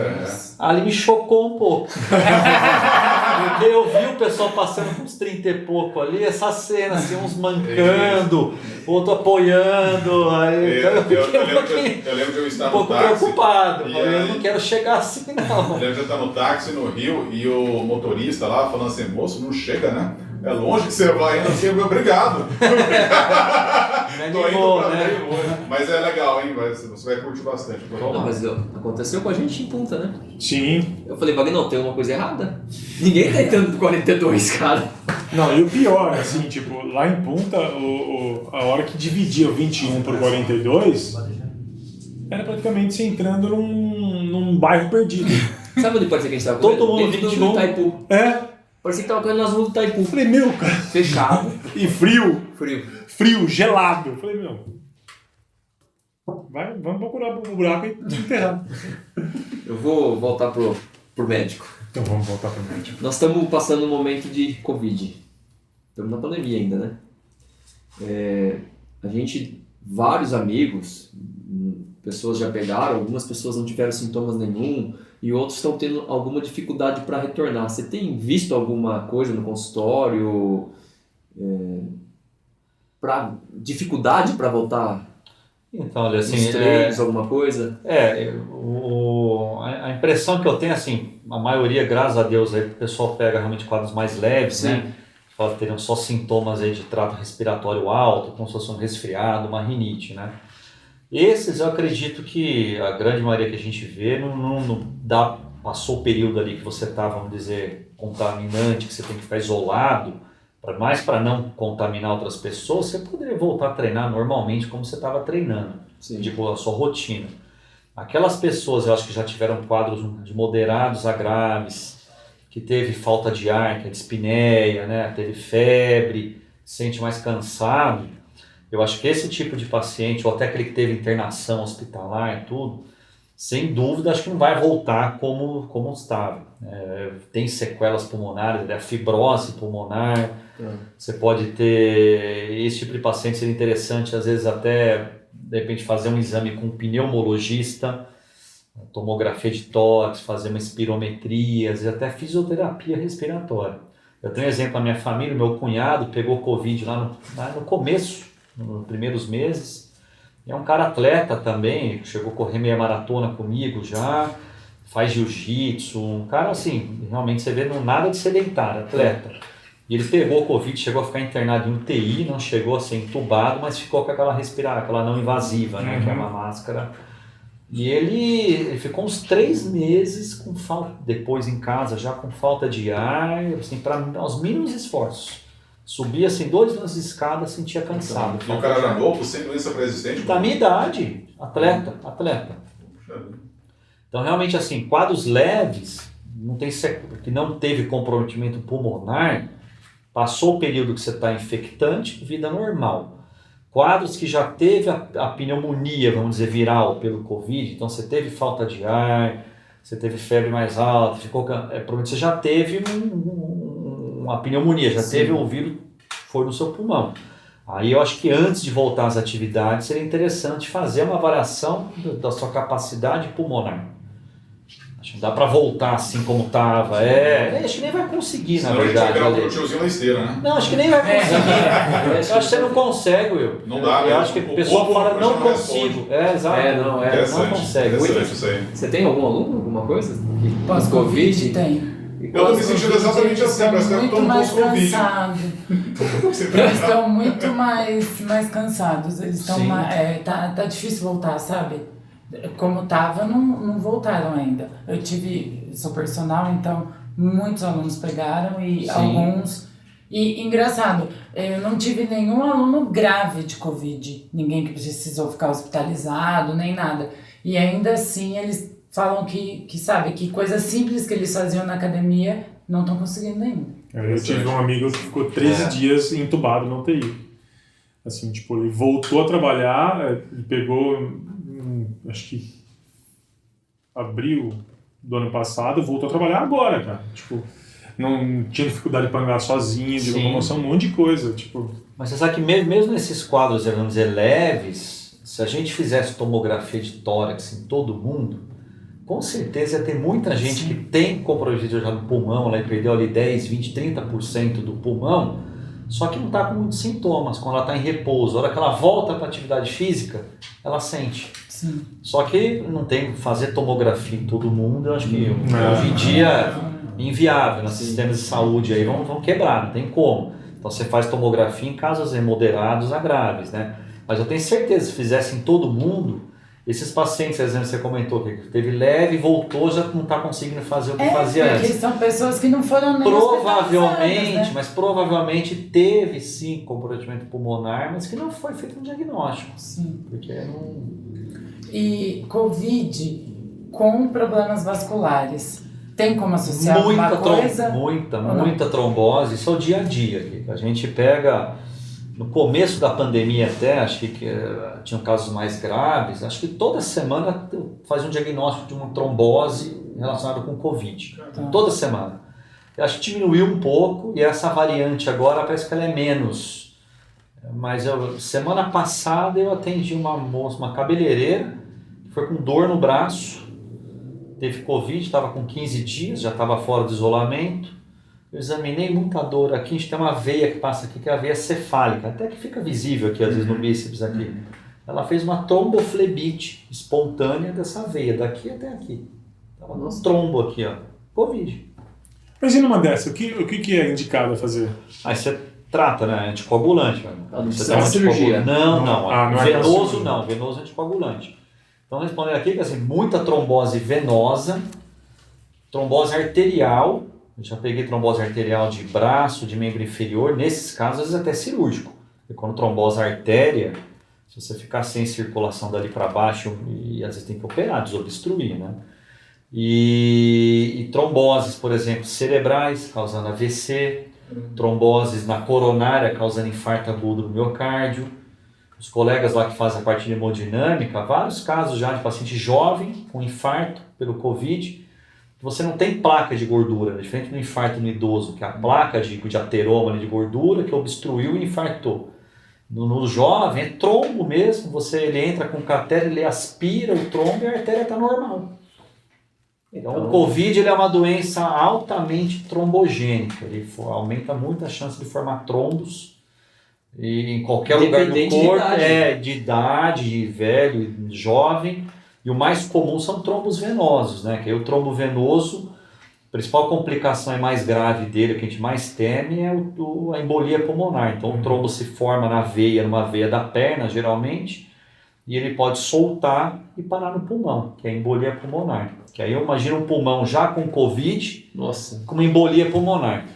Ali me chocou um pouco. Porque eu vi o pessoal passando com uns 30 e pouco ali, essa cena, assim, uns mancando, outro apoiando. Aí, eu lembro de eu estar no táxi. Preocupado, eu não quero chegar assim, não. Eu lembro de eu estar no táxi no Rio e o motorista lá falando assim, moço, não chega, né? É longe que você vai ainda assim, obrigado. Tô indo pra meio hoje. Mas é legal, hein? Você vai curtir bastante. Não, mas aconteceu com a gente em Punta, né? Sim. Eu falei, Wagner, não, tem uma coisa errada. Ninguém tá entrando do 42, cara. Não, e o pior, assim, tipo, lá em Punta, a hora que dividia o 21 por 42, era praticamente você entrando num bairro perdido. Sabe onde pode ser que a gente tava Todo mundo dentro 21. do Itaipu. Parecia que tava correndo nas ruas do Itaipu. Falei, meu, cara. Fechado. E frio. Frio, gelado. Falei, meu. Vamos procurar o buraco e enterrar. Eu vou voltar pro médico. Então vamos voltar pro médico. Nós estamos passando um momento de Covid. Estamos na pandemia ainda, né? Vários amigos, pessoas já pegaram, algumas pessoas não tiveram sintomas nenhum e outros estão tendo alguma dificuldade para retornar. Você tem visto alguma coisa no consultório? Dificuldade para voltar? Então, olha, assim, nos treinos, alguma coisa? A impressão que eu tenho, assim, a maioria, graças a Deus, aí, o pessoal pega realmente quadros mais leves, né? Teriam só sintomas aí de trato respiratório alto, como se fosse um resfriado, uma rinite, né? Esses eu acredito que a grande maioria que a gente vê passou o período ali que você está, vamos dizer, contaminante, que você tem que ficar isolado, mais para não contaminar outras pessoas, você poderia voltar a treinar normalmente como você estava treinando, tipo a sua rotina. Aquelas pessoas, eu acho que já tiveram quadros de moderados a graves, que teve falta de ar, que é dispneia, né? Teve febre, se sente mais cansado, eu acho que esse tipo de paciente, ou até aquele que teve internação hospitalar e tudo, sem dúvida, acho que não vai voltar como estava. Tem sequelas pulmonares, a fibrose pulmonar, você pode ter, esse tipo de paciente seria interessante, às vezes até, de repente, fazer um exame com um pneumologista, tomografia de tórax, fazer uma espirometria, às vezes até fisioterapia respiratória. Eu tenho um exemplo na minha família, meu cunhado pegou Covid lá no começo, nos primeiros meses. É um cara atleta também, chegou a correr meia maratona comigo já, faz jiu-jitsu, um cara assim, realmente você vê nada de sedentário, atleta. E ele pegou Covid, chegou a ficar internado em UTI, não chegou a ser entubado, mas ficou com aquela aquela não invasiva, né, que é uma máscara. E ele ficou uns 3 meses com falta, depois em casa já com falta de ar, assim, para os mínimos esforços. Subia assim 2 lances de escada, sentia cansado. E o cara era novo, sem doença pré-existente? Da minha idade, atleta. Então realmente assim, quadros leves, que não teve comprometimento pulmonar, passou o período que você está infectante, vida normal. Quadros que já teve a pneumonia, vamos dizer, viral pelo Covid, então você teve falta de ar, você teve febre mais alta, provavelmente você já teve uma pneumonia, já teve o vírus, foi no seu pulmão. Aí eu acho que antes de voltar às atividades seria interessante fazer uma avaliação da sua capacidade pulmonar. Acho que não dá para voltar assim como estava. Acho que nem vai conseguir, na Senão a gente verdade. vai Ale. virar o tiozinho na esteira, né? Não, acho que nem vai conseguir. Eu acho que você não consegue, Will. Não dá, Eu né? acho que O o pessoal corpo fala, não não consigo. Exato. Não consegue. Interessante isso aí. Você tem algum aluno, alguma coisa? Pós-Covid tem. Eu tô me sentindo exatamente assim, parece que eu tô muito no mais pós-Covid. cansados. Eles estão muito mais cansados. Eles estão Sim. tá difícil voltar, sabe? Como tava, não voltaram ainda. Sou personal, então muitos alunos pegaram e Sim. alguns. E engraçado, eu não tive nenhum aluno grave de Covid, ninguém que precisou ficar hospitalizado, nem nada. E ainda assim eles falam que sabe, que coisas simples que eles faziam na academia não estão conseguindo ainda. Eu tive um amigo que ficou 13 dias entubado no UTI. Assim, tipo, ele voltou a trabalhar, ele pegou, acho que abril do ano passado, voltou a trabalhar agora, cara. Tipo, não tinha dificuldade para andar sozinho, de Sim. locomoção, um monte de coisa, tipo... Mas você sabe que mesmo nesses quadros, vamos dizer, leves, se a gente fizesse tomografia de tórax em todo mundo, com certeza ia ter muita gente que tem compromisso já no pulmão, ela perdeu ali 10, 20, 30% do pulmão, só que não está com muitos sintomas quando ela está em repouso. A hora que ela volta para a atividade física, ela sente. Sim. Só que não tem que fazer tomografia em todo mundo, eu acho que hoje em dia é inviável, nos sistemas de saúde aí vão quebrar, não tem como. Então você faz tomografia em casos moderados a graves, né? Mas eu tenho certeza, se fizesse em todo mundo, esses pacientes, por exemplo, você comentou que teve leve, voltou, já não está conseguindo fazer o que fazia porque antes. são pessoas que não foram nem Provavelmente, né? mas provavelmente teve sim comprometimento pulmonar, mas que não foi feito um diagnóstico. Sim. Porque não... E Covid com problemas vasculares, tem como associar alguma coisa? Muita trombose, isso é o dia a dia aqui. A gente pega, no começo da pandemia até, acho que tinham casos mais graves, acho que toda semana fazia um diagnóstico de uma trombose relacionada com Covid. Toda semana. Eu acho que diminuiu um pouco e essa variante agora parece que ela é menos. Mas semana passada eu atendi uma moça, uma cabeleireira, que foi com dor no braço, teve Covid, estava com 15 dias, já estava fora do isolamento. Eu examinei muita dor aqui, a gente tem uma veia que passa aqui, que é a veia cefálica, até que fica visível aqui, às vezes no bíceps aqui. Ela fez uma tromboflebite espontânea dessa veia, daqui até aqui. Estava no trombo aqui, ó. Covid. Mas e numa dessa, o que é indicado a fazer? Aí você trata, né? Anticoagulante. Não Você precisa de cirurgia. Não. Não é Venoso cirurgia. não, venoso é anticoagulante. Então respondendo aqui, que assim, muita trombose venosa, trombose arterial, eu já peguei trombose arterial de braço, de membro inferior, nesses casos às vezes até cirúrgico. Porque quando trombose artéria, se você ficar sem circulação dali para baixo, e às vezes tem que operar, desobstruir, né? E tromboses, por exemplo, cerebrais, causando AVC, tromboses na coronária, causando infarto agudo no miocárdio. Os colegas lá que fazem a parte de hemodinâmica, vários casos já de paciente jovem com infarto pelo Covid, você não tem placa de gordura, diferente do infarto no idoso, que é a placa de ateroma de gordura que obstruiu e infartou. No jovem é trombo mesmo, ele entra com o catéter, ele aspira o trombo e a artéria está normal. Então, o Covid ele é uma doença altamente trombogênica, ele aumenta muito a chance de formar trombos e em qualquer lugar do corpo, de idade, de velho, de jovem, e o mais comum são trombos venosos, né? Que aí o trombo venoso, a principal complicação e mais grave dele, que a gente mais teme, é a embolia pulmonar. Então o trombo se forma numa veia da perna, geralmente, e ele pode soltar e parar no pulmão, que é a embolia pulmonar. Que aí eu imagino um pulmão já com Covid, com uma embolia pulmonar.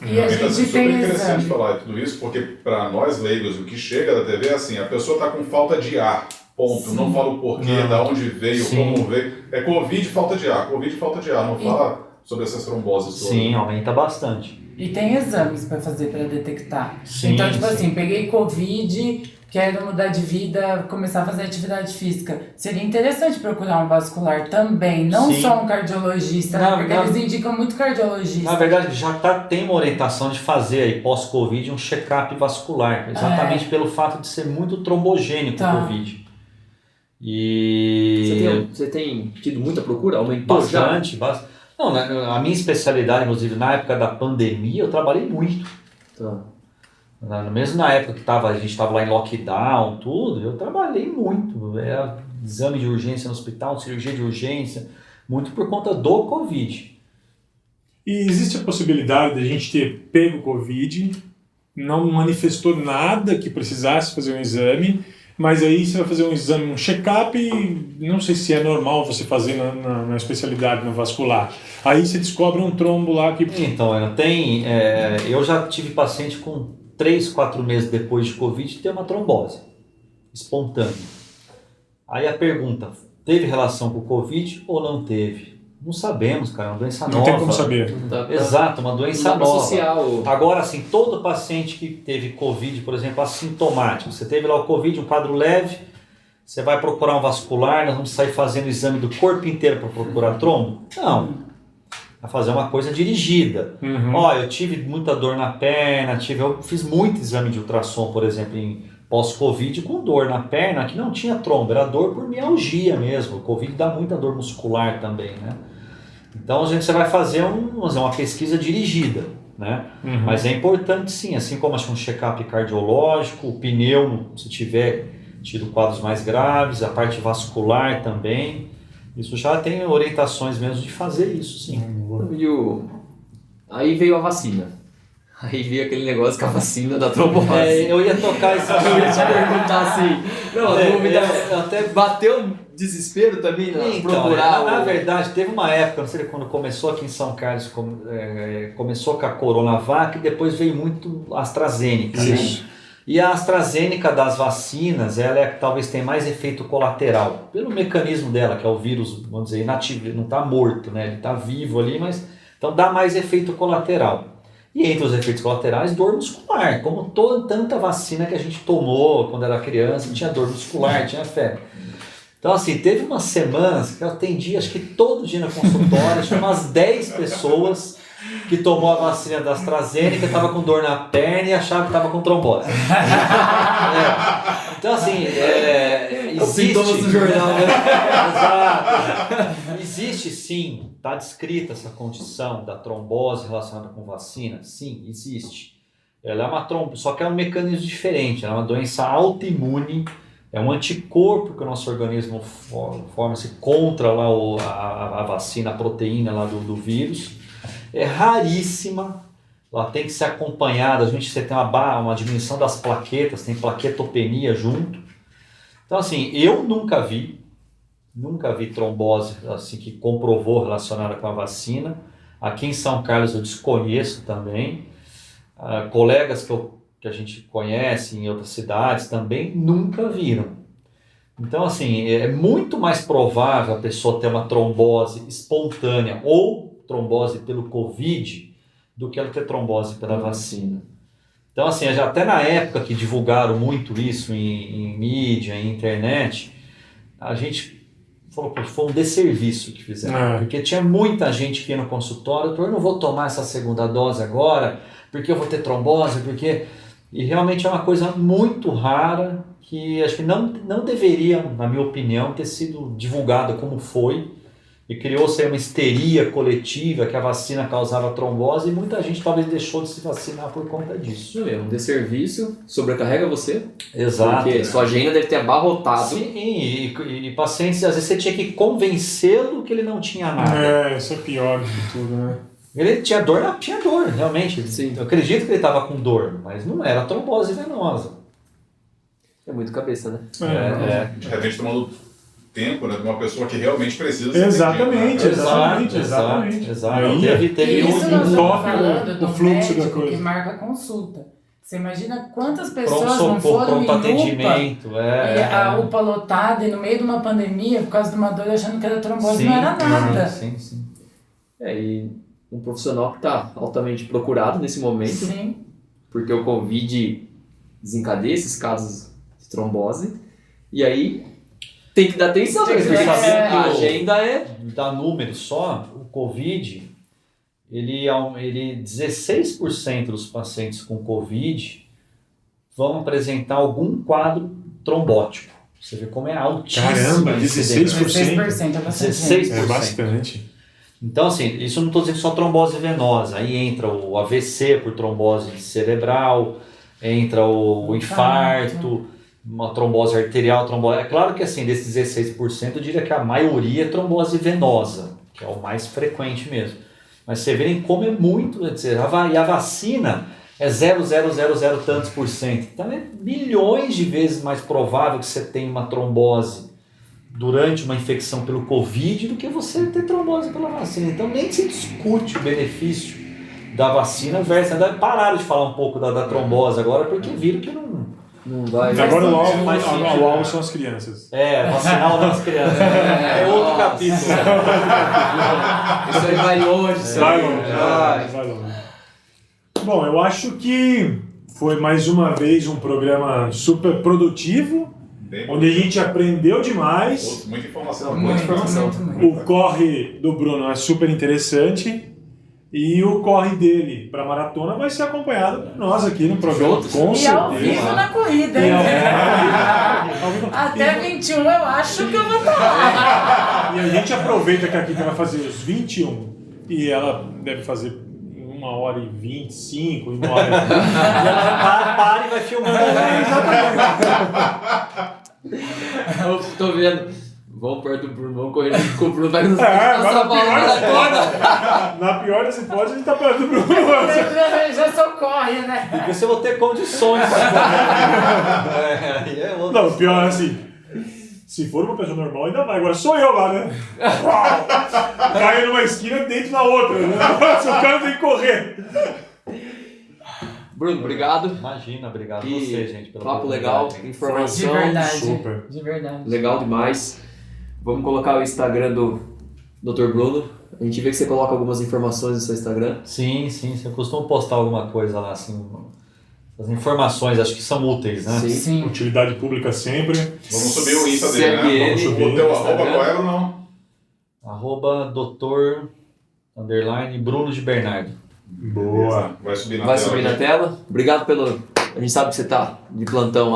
E a gente super tem interessante exame. falar tudo isso, porque para nós leigos, o que chega da TV é assim, a pessoa está com falta de ar, ponto. Não fala o porquê, da onde veio, como veio. É Covid, falta de ar, Covid, falta de ar. Não fala sobre essas tromboses todas. Sim, aumenta bastante. E tem exames para fazer para detectar. Sim, então, tipo sim. assim, peguei Covid, quero mudar de vida, começar a fazer atividade física. Seria interessante procurar um vascular também, não Sim. só um cardiologista, né? Porque eles indicam muito cardiologista. Na verdade, já tem uma orientação de fazer aí, pós-Covid, um check-up vascular, exatamente pelo fato de ser muito trombogênico o Covid. E Você tem tido muita procura? Aumentou já? bastante. Não, a minha especialidade, inclusive, na época da pandemia, eu trabalhei muito. Tá. Mesmo na época que a gente estava lá em lockdown, tudo, eu trabalhei muito. Era exame de urgência no hospital, cirurgia de urgência, muito por conta do Covid. E existe a possibilidade de a gente ter pego Covid, não manifestou nada que precisasse fazer um exame, mas aí você vai fazer um exame, um check-up, e não sei se é normal você fazer na especialidade, no vascular. Aí você descobre um trombo lá que... Então, eu já tive paciente com 3, 4 meses depois de Covid ter uma trombose espontânea. Aí a pergunta, teve relação com o Covid ou não teve? Não sabemos, cara, é uma doença nova. Não tem como saber. Exato, uma doença Não dá pra nova. associar Agora, assim, todo paciente que teve Covid, por exemplo, assintomático, você teve lá o Covid, um quadro leve, você vai procurar um vascular, nós vamos sair fazendo o exame do corpo inteiro para procurar trombo? Não. Vai fazer uma coisa dirigida. Uhum. Eu tive muita dor na perna, eu fiz muito exame de ultrassom, por exemplo, em pós-Covid com dor na perna, que não tinha trombo, era dor por mialgia mesmo. O Covid dá muita dor muscular também, né? Então você vai fazer uma pesquisa dirigida, né? Uhum. Mas é importante sim, assim como um check-up cardiológico, o pneu, se tiver tido quadros mais graves, a parte vascular também. Isso já tem orientações mesmo de fazer isso, sim. Aí veio a vacina. Aí veio aquele negócio com a vacina da trombose. Eu ia tocar isso. Eu ia te perguntar assim. Não, a dúvida até bateu desespero também, né? Então, Procurar. na verdade, teve uma época, não sei quando começou aqui em São Carlos, começou com a Coronavac e depois veio muito a AstraZeneca. Isso. Né? E a AstraZeneca das vacinas, ela é a que talvez tenha mais efeito colateral, pelo mecanismo dela, que é o vírus, vamos dizer, inativo, não está morto, né? Ele está vivo ali, mas então dá mais efeito colateral. E entre os efeitos colaterais, dor muscular, como tanta vacina que a gente tomou quando era criança, tinha dor muscular, tinha febre. Então assim, teve umas semanas que eu atendi, acho que todo dia na consultória, tinha umas 10 pessoas que tomou a vacina da AstraZeneca, estava com dor na perna e achava que estava com trombose. Então assim, existe... Sintomas do jornal, né? Exato. Existe sim, está descrita essa condição da trombose relacionada com vacina? Sim, existe. Ela é uma trombose, só que é um mecanismo diferente, ela é uma doença autoimune, é um anticorpo que o nosso organismo forma-se contra lá a vacina, a proteína lá do vírus. É raríssima, ela tem que ser acompanhada, você tem uma diminuição das plaquetas, tem plaquetopenia junto. Então assim, eu nunca vi trombose assim, que comprovou relacionada com a vacina. Aqui em São Carlos eu desconheço também. Colegas que a gente conhece em outras cidades também nunca viram. Então assim, é muito mais provável a pessoa ter uma trombose espontânea ou trombose pelo Covid do que ela ter trombose pela vacina. Então assim, até na época que divulgaram muito isso em mídia, em internet, a gente falou que foi um desserviço que fizeram, porque tinha muita gente que ia no consultório, eu não vou tomar essa segunda dose agora, porque eu vou ter trombose, e realmente é uma coisa muito rara, que acho que não deveria, na minha opinião, ter sido divulgada como foi, e criou-se uma histeria coletiva que a vacina causava trombose e muita gente talvez deixou de se vacinar por conta disso. Um desserviço, sobrecarrega você. Exato. Porque sua agenda deve ter abarrotado. Sim, e pacientes, às vezes você tinha que convencê-lo que ele não tinha nada. Isso é pior de tudo, né? Ele tinha dor, realmente. Sim. Eu acredito que ele estava com dor, mas não era trombose venosa. É muito cabeça, né? De repente tomando tempo, né, de uma pessoa que realmente precisa Exatamente. Exato. Aí, Teve isso nós estamos top falando o do fluxo da médico coisa. que marca consulta. Você imagina quantas pessoas não pronto-socorro, foram em pronto atendimento. UPA, e a UPA lotada e no meio de uma pandemia por causa de uma dor achando que era trombose, não era nada. Sim. E um profissional que está altamente procurado nesse momento, Sim. porque o Covid desencadeia esses casos de trombose, e aí tem que dar atenção, Tem que porque dar atenção. a agenda é... Dá número só, o Covid, ele 16% dos pacientes com Covid vão apresentar algum quadro trombótico. Você vê como é altíssimo. Caramba, a incidência. 16%. 16% é bastante. 16%. É bastante. Então, assim, isso eu não estou dizendo só trombose venosa. Aí entra o AVC por trombose cerebral, entra o infarto, uma trombose arterial, trombose... É claro que, assim, desses 16%, eu diria que a maioria é trombose venosa, que é o mais frequente mesmo. Mas você vê como é muito, quer dizer, e a vacina é 0,000 tantos por cento. Então é milhões de vezes mais provável que você tenha uma trombose durante uma infecção pelo Covid do que você ter trombose pela vacina. Então nem se discute o benefício da vacina versus... Pararam de falar um pouco da trombose agora porque viram que não vai... Agora o sentido. alvo são as crianças. Vacinar das crianças. É outro capítulo. Isso aí vai longe, isso aí. Vai longe. Bom, eu acho que foi mais uma vez um programa super produtivo, onde a gente aprendeu demais. Muita informação. Muita informação. O corre do Bruno é super interessante. E o corre dele para maratona vai ser acompanhado por nós aqui no programa, Juntos. com E ao certeza. vivo na corrida, hein? Até 21 eu acho que eu vou estar lá. E a gente aproveita que a Kika vai fazer os 21 e ela deve fazer 1h25, 1h. E ela para e vai filmando. Eu tô vendo. Vamos perto do Bruno, vamos correr junto com o Bruno, vai nos Mas passar a bola. na pior das hipóteses, a gente tá perto do Bruno. Já socorre, né? Porque se eu vou ter condições. Aí é outro. Não, pior é assim. Se for uma pessoa normal, ainda vai. Agora sou eu lá, né? Cai numa esquina, dentro na outra. Né? Se o cara tem que correr. Bruno, obrigado. Imagina, obrigado a E você, gente. Pela papo legal, oportunidade. De informação verdade. super. De verdade. legal demais. Vamos colocar o Instagram do Dr. Bruno. A gente vê que você coloca algumas informações no seu Instagram. Sim, você costuma postar alguma coisa lá, assim. As informações, acho que são úteis, né? Sim. Sim. Utilidade pública sempre. Vamos subir o Insta dele, Segue né? ele. Vamos subir. O teu arroba qual é, Bruno? @Dr_Bruno de Bernardo. Boa. Vai subir na Vai tela. subir na tela. Obrigado pelo... A gente sabe que você tá de plantão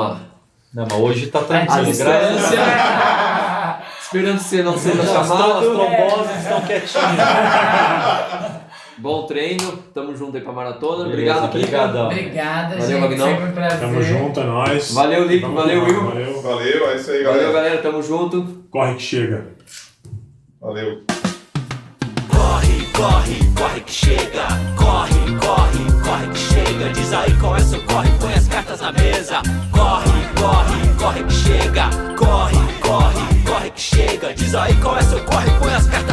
Não, mas hoje tá à tranquilo. distância. Esperando que você não seja As chamado. tromboses estão quietinhas. Bom treino. Tamo junto aí pra maratona. Beleza, Obrigado, Kika. obrigadão. Obrigada, Valeu, gente. Magnão. Sempre um prazer. Tamo junto, é nóis. Valeu, Lico. Tamo Valeu, junto, Will. Valeu. Valeu, é isso aí, Valeu, galera. galera. Tamo junto. Corre que chega. Valeu. Corre que chega. Corre que chega. Diz aí qual é seu corre, põe as cartas na mesa. Corre que chega. Corre que chega. Diz aí qual é seu corre, põe as cartas